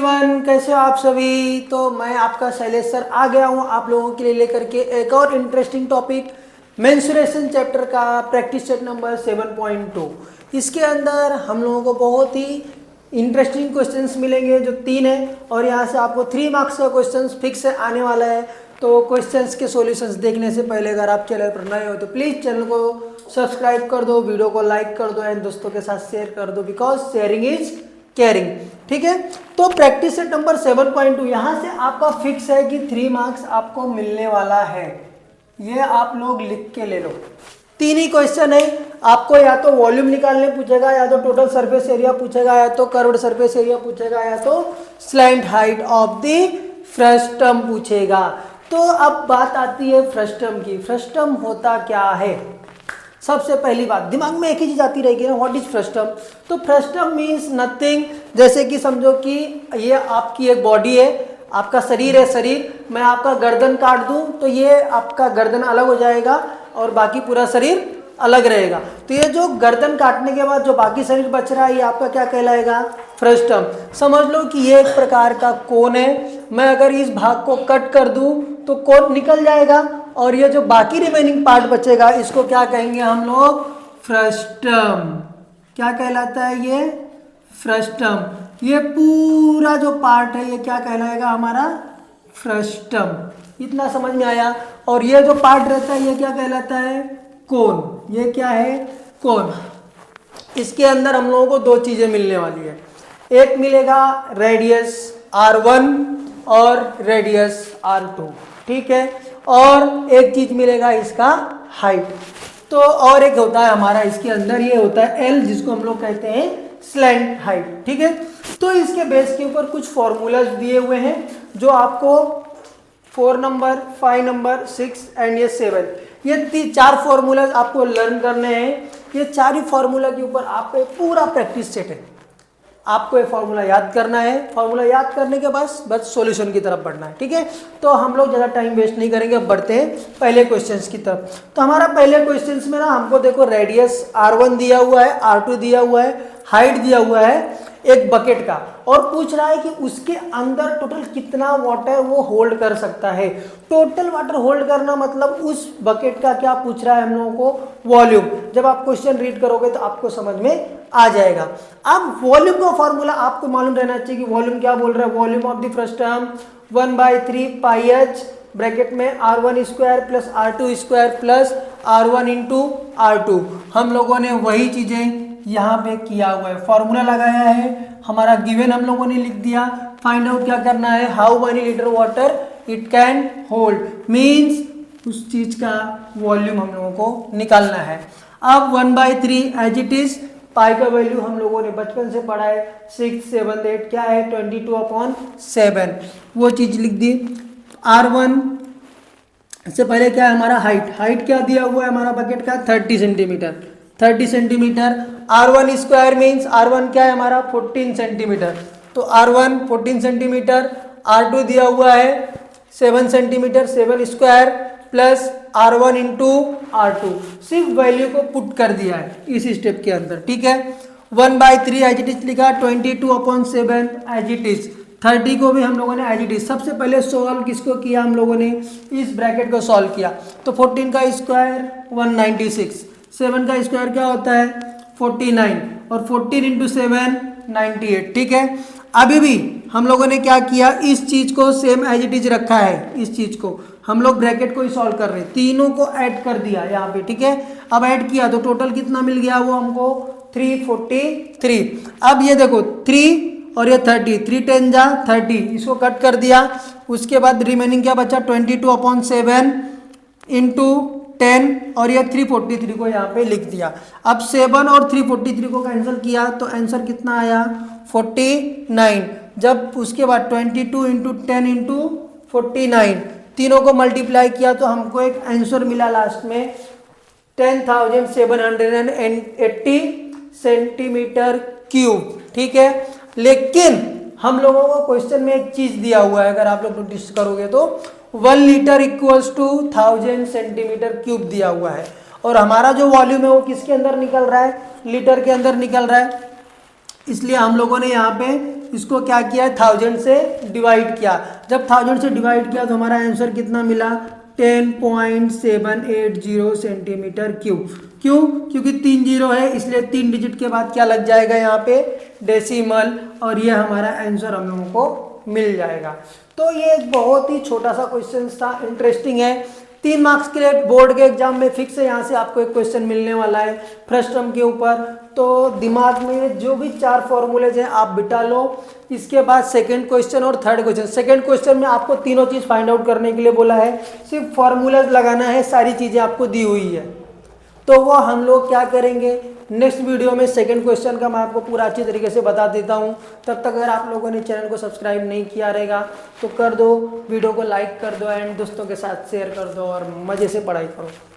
Everyone, कैसे हो आप सभी। तो मैं आपका शैलेश सर आ गया हूँ आप लोगों के लिए लेकर के एक और इंटरेस्टिंग टॉपिक मेंसुरेशन चैप्टर का प्रैक्टिस सेट नंबर 7.2। इसके अंदर हम लोगों को बहुत ही इंटरेस्टिंग क्वेश्चंस मिलेंगे जो 3 है और यहाँ से आपको 3 मार्क्स का क्वेश्चंस फिक्स आने वाला है। तो क्वेश्चंस के सॉल्यूशंस देखने से पहले अगर आप चैनल पर नए हो तो प्लीज़ चैनल को सब्सक्राइब कर दो, वीडियो को लाइक कर दो एंड दोस्तों के साथ शेयर कर दो, बिकॉज शेयरिंग इज केयरिंग। ठीक है, तो प्रैक्टिस सेट नंबर 7.2 यहाँ से आपका फिक्स है कि 3 मार्क्स आपको मिलने वाला है। ये आप लोग लिख के ले लो। 3 ही क्वेश्चन है, आपको या तो वॉल्यूम निकालने पूछेगा, या तो टोटल सरफेस एरिया पूछेगा, या तो कर्व्ड सरफेस एरिया पूछेगा, या तो slant height of the frustum पूछेगा। तो अब बात आती है फ्रस्टम की। फ्रस्टम होता क्या है? सबसे पहली बात दिमाग में एक ही चीज आती रहेगी ना, व्हाट इज फ्रस्टम। तो फ्रस्टम मीन्स नथिंग, जैसे कि समझो कि ये आपकी एक बॉडी है, आपका शरीर है, शरीर मैं आपका गर्दन काट दूं तो ये आपका गर्दन अलग हो जाएगा और बाकी पूरा शरीर अलग रहेगा। तो ये जो गर्दन काटने के बाद जो बाकी शरीर बच रहा है ये आपका क्या कहलाएगा? फ्रस्टम। समझ लो कि ये एक प्रकार का कोन है, मैं अगर इस भाग को कट कर दूं तो कोन निकल जाएगा और ये जो बाकी रिमेनिंग पार्ट बचेगा इसको क्या कहेंगे हम लोग? फ्रस्टम। क्या कहलाता है ये? फ्रस्टम। ये पूरा जो पार्ट है ये क्या कहलाएगा? हमारा फ्रस्टम। इतना समझ में आया। और ये जो पार्ट रहता है ये क्या कहलाता है? कोन। ये क्या है? कोन। इसके अंदर हम लोगों को 2 चीजें मिलने वाली है। एक मिलेगा रेडियस R1 और रेडियस R2, ठीक है, और एक चीज मिलेगा इसका हाइट। तो और एक होता है हमारा इसके अंदर, ये होता है L, जिसको हम लोग कहते हैं स्लैंट हाइट। ठीक है, तो इसके बेस के ऊपर कुछ फॉर्मूलाज दिए हुए हैं जो आपको 4 नंबर, 5 नंबर, 6 एंड ये 7, ये 4 फॉर्मूलाज आपको लर्न करने हैं। ये 4 ही फॉर्मूला के ऊपर आपको पूरा प्रैक्टिस सेट है। आपको ये फॉर्मूला याद करना है, फॉर्मूला याद करने के बाद बस सॉल्यूशन की तरफ बढ़ना है। ठीक है, तो हम लोग ज़्यादा टाइम वेस्ट नहीं करेंगे, अब बढ़ते हैं पहले क्वेश्चंस की तरफ। तो हमारा पहले क्वेश्चंस में ना हमको देखो रेडियस R1 दिया हुआ है, R2 दिया हुआ है, हाइट दिया हुआ है एक बकेट का, और पूछ रहा है कि उसके अंदर टोटल कितना वाटर वो होल्ड कर सकता है। टोटल वाटर होल्ड करना मतलब उस बकेट का क्या पूछ रहा है हम लोगों को? वॉल्यूम। जब आप क्वेश्चन रीड करोगे तो आपको समझ में आ जाएगा। अब वॉल्यूम का फॉर्मूला आपको मालूम रहना चाहिए कि वॉल्यूम क्या बोल रहा है। Volume of the frustum 1/3 πh bracket में R1 square plus R2 square plus R1 into R2। हम लोगों ने वही चीजें यहाँ पे किया हुआ है, फॉर्मूला लगाया है, हमारा गिवन हम लोगों ने लिख दिया। फाइंड आउट क्या करना है? How many litre water it can hold, means उस चीज का वॉल्यूम हम लोगों को निकालना है। अब 1/3 एज इट इज, पाई का वैल्यू हम लोगों ने बचपन से पढ़ा है 6, 7, 8 क्या है? 22/7, वो चीज लिख दी। R1 से पहले क्या है हमारा? हाइट। हाइट क्या दिया हुआ है हमारा बकेट का? 30 centimetre. 30 centimetre. R1 square means R1 क्या है हमारा? 14 सेंटीमीटर। तो R1 14 सेंटीमीटर, R2 दिया हुआ है 7 centimetre, 7 square plus R1 into R2। सिर्फ वैल्यू को पुट कर दिया है इस स्टेप के अंदर। ठीक है, 1/3 एज इट इज लिखा, 22/7 एज इट इज, 30 को भी हम लोगों ने एज इट इज। सबसे पहले सॉल्व किसको किया हम लोगों ने? इस ब्रैकेट को सॉल्व किया। तो 14 का स्क्वायर 196, 7 का स्क्वायर क्या होता है? 49, और 14 इंटू 7 98। ठीक है, अभी भी हम लोगों ने क्या किया? इस चीज को सेम एज इट इज रखा है। इस चीज को हम लोग ब्रैकेट को ही सॉल्व कर रहे हैं, तीनों को ऐड कर दिया यहाँ पे। ठीक है, अब ऐड किया तो टोटल कितना मिल गया? वो हमको 343। अब ये देखो 3 और ये 30, 3 10 जा 30, इसको कट कर दिया। उसके बाद रिमेनिंग क्या बचा? 22/7 इंटू 10 और ये 343 को यहाँ पे लिख दिया। अब 7 और 343 को कैंसिल किया तो आंसर कितना आया? 49। जब उसके बाद 22 इंटू 10 इंटू 49, तीनों को मल्टीप्लाई किया तो हमको एक आंसर मिला लास्ट में 10,780 सेंटीमीटर क्यूब। ठीक है, लेकिन हम लोगों को क्वेश्चन में एक चीज दिया हुआ है, अगर आप लोग नोटिस करोगे तो 1 litre equals to 1000 centimetre cube दिया हुआ है, और हमारा जो वॉल्यूम है वो किसके अंदर निकल रहा है? लीटर के अंदर निकल रहा है। इसलिए हम लोगों ने यहाँ पे इसको क्या किया, 1000 से डिवाइड किया। जब 1000 से डिवाइड किया तो हमारा आंसर कितना मिला, 10.780 सेंटीमीटर क्यूब। क्यों, क्योंकि 3 जीरो है इसलिए 3 डिजिट के बाद क्या लग जाएगा यहाँ पे, डेसिमल, और ये हमारा आंसर हम लोगों को मिल जाएगा। तो ये एक बहुत ही छोटा सा क्वेश्चन था, इंटरेस्टिंग है। 3 मार्क्स के लिए बोर्ड के एग्जाम में फिक्स है, यहाँ से आपको एक क्वेश्चन मिलने वाला है फर्स्ट टर्म के ऊपर। तो दिमाग में जो भी 4 फॉर्मूलेज हैं आप बिठा लो। इसके बाद सेकंड क्वेश्चन और थर्ड क्वेश्चन। सेकंड क्वेश्चन में आपको तीनों चीज़ फाइंड आउट करने के लिए बोला है, सिर्फ फॉर्मूलाज लगाना है, सारी चीज़ें आपको दी हुई है। तो वो हम लोग क्या करेंगे नेक्स्ट वीडियो में, सेकंड क्वेश्चन का मैं आपको पूरा अच्छी तरीके से बता देता हूँ। तब तक अगर आप लोगों ने चैनल को सब्सक्राइब नहीं किया रहेगा तो कर दो, वीडियो को लाइक कर दो एंड दोस्तों के साथ शेयर कर दो और मज़े से पढ़ाई करो।